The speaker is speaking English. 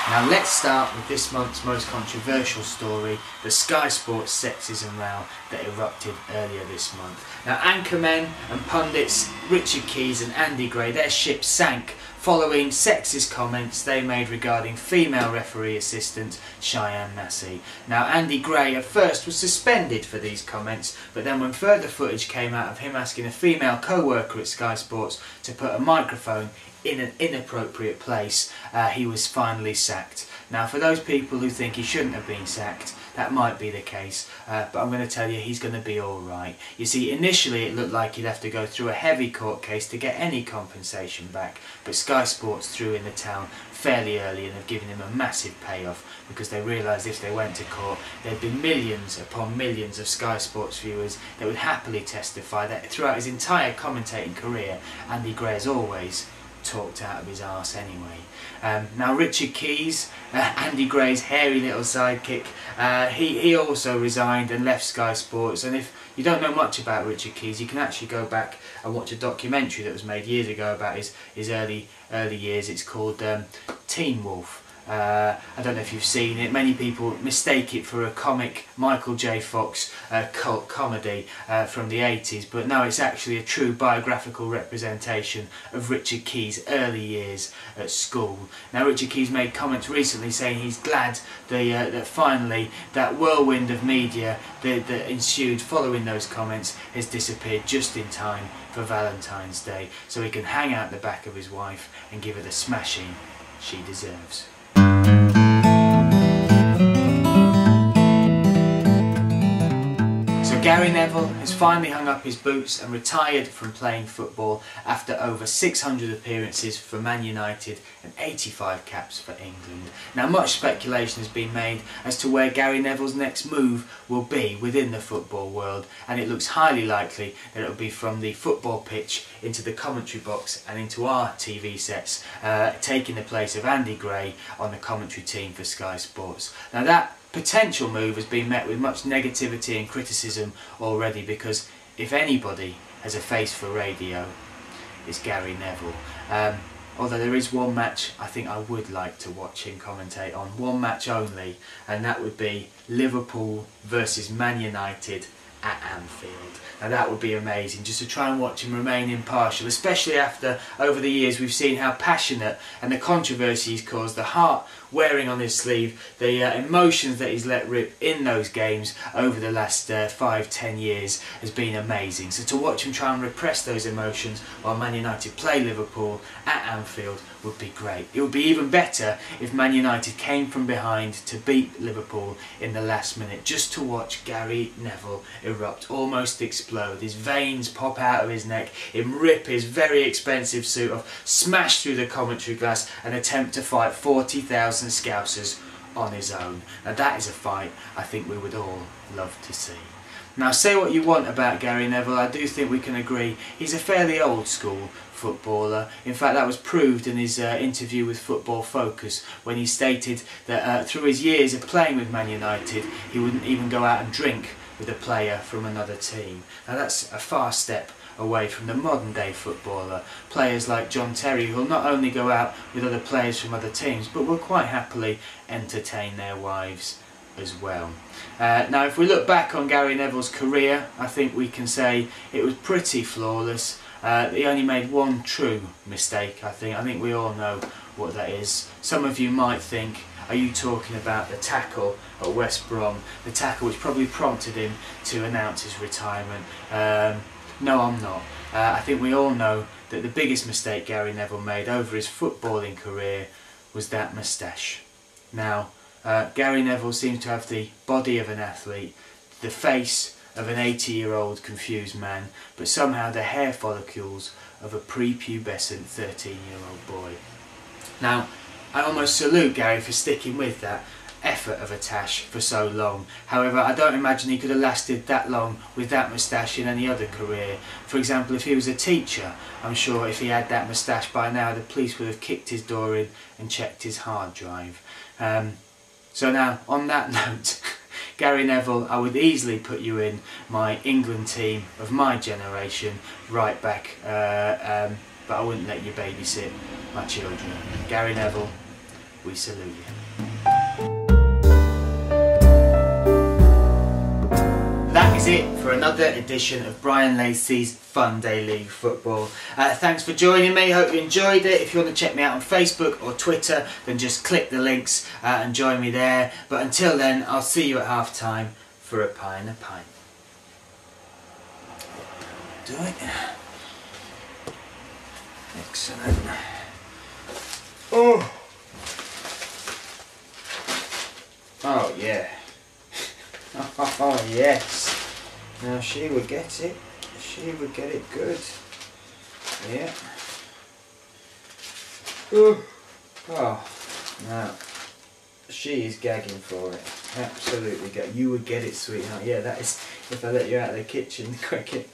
Now let's start with this month's most controversial story, the Sky Sports sexism row that erupted earlier this month. Now anchormen and pundits Richard Keys and Andy Gray, their ship sank following sexist comments they made regarding female referee assistant Bryan Lacey. Now Andy Gray at first was suspended for these comments, but then when further footage came out of him asking a female co-worker at Sky Sports to put a microphone in an inappropriate place, he was finally sacked. Now for those people who think he shouldn't have been sacked, that might be the case, but I'm going to tell you he's going to be alright. You see, initially it looked like he'd have to go through a heavy court case to get any compensation back, but Sky Sports threw in the towel fairly early and have given him a massive payoff, because they realised if they went to court there'd be millions upon millions of Sky Sports viewers that would happily testify that throughout his entire commentating career Andy Gray has always talked out of his arse anyway. Now Richard Keys, Andy Gray's hairy little sidekick, he also resigned and left Sky Sports, and if you don't know much about Richard Keys, you can actually go back and watch a documentary that was made years ago about his early years. It's called Teen Wolf. I don't know if you've seen it. Many people mistake it for a comic Michael J. Fox cult comedy from the 80s, but no, it's actually a true biographical representation of Richard Keys' early years at school. Now Richard Keys made comments recently saying he's glad that finally that whirlwind of media that ensued following those comments has disappeared just in time for Valentine's Day, so he can hang out the back of his wife and give her the smashing she deserves. Gary Neville has finally hung up his boots and retired from playing football after over 600 appearances for Man United and 85 caps for England. Now much speculation has been made as to where Gary Neville's next move will be within the football world, and it looks highly likely that it will be from the football pitch into the commentary box and into our TV sets, taking the place of Andy Gray on the commentary team for Sky Sports. Now that potential move has been met with much negativity and criticism already, because if anybody has a face for radio, it's Gary Neville. Although there is one match I think I would like to watch him commentate on, one match only, and that would be Liverpool versus Man United at Anfield. Now that would be amazing, just to try and watch him remain impartial, especially after over the years we've seen how passionate and the controversy he's caused, the heart wearing on his sleeve, the emotions that he's let rip in those games over the last 5-10 years has been amazing. So to watch him try and repress those emotions while Man United play Liverpool at Anfield would be great. It would be even better if Man United came from behind to beat Liverpool in the last minute, just to watch Gary Neville erupt, almost explode, his veins pop out of his neck, him rip his very expensive suit off, smash through the commentary glass and attempt to fight 40,000 Scousers on his own. Now that is a fight I think we would all love to see. Now say what you want about Gary Neville, I do think we can agree he's a fairly old school footballer. In fact that was proved in his interview with Football Focus, when he stated that through his years of playing with Man United he wouldn't even go out and drink with a player from another team. Now that's a far step away from the modern day footballer. Players like John Terry who will not only go out with other players from other teams, but will quite happily entertain their wives as well. Now if we look back on Gary Neville's career, I think we can say it was pretty flawless. He only made one true mistake, I think. I think we all know what that is. Some of you might think, are you talking about the tackle at West Brom? The tackle which probably prompted him to announce his retirement. No, I'm not. I think we all know that the biggest mistake Gary Neville made over his footballing career was that moustache. Now, Gary Neville seems to have the body of an athlete, the face of an 80-year-old confused man, but somehow the hair follicles of a prepubescent 13-year-old boy. Now, I almost salute Gary for sticking with that effort of a tash for so long. However, I don't imagine he could have lasted that long with that moustache in any other career. For example, if he was a teacher, I'm sure if he had that moustache by now the police would have kicked his door in and checked his hard drive. So now, on that note, Gary Neville, I would easily put you in my England team of my generation, right back but I wouldn't let you babysit my children. Gary Neville, we salute you. That is it for another edition of Bryan Lacey's Fun Day League Football. Thanks for joining me, hope you enjoyed it. If you want to check me out on Facebook or Twitter, then just click the links and join me there. But until then, I'll see you at half time for a pie and a pint. Do it. Excellent. Oh! Oh yeah. Oh yes. Now she would get it. She would get it good. Yeah. Ooh. Oh. Now she is gagging for it. Absolutely gagging. You would get it, sweetheart. Yeah, that is if I let you out of the kitchen. Cricket.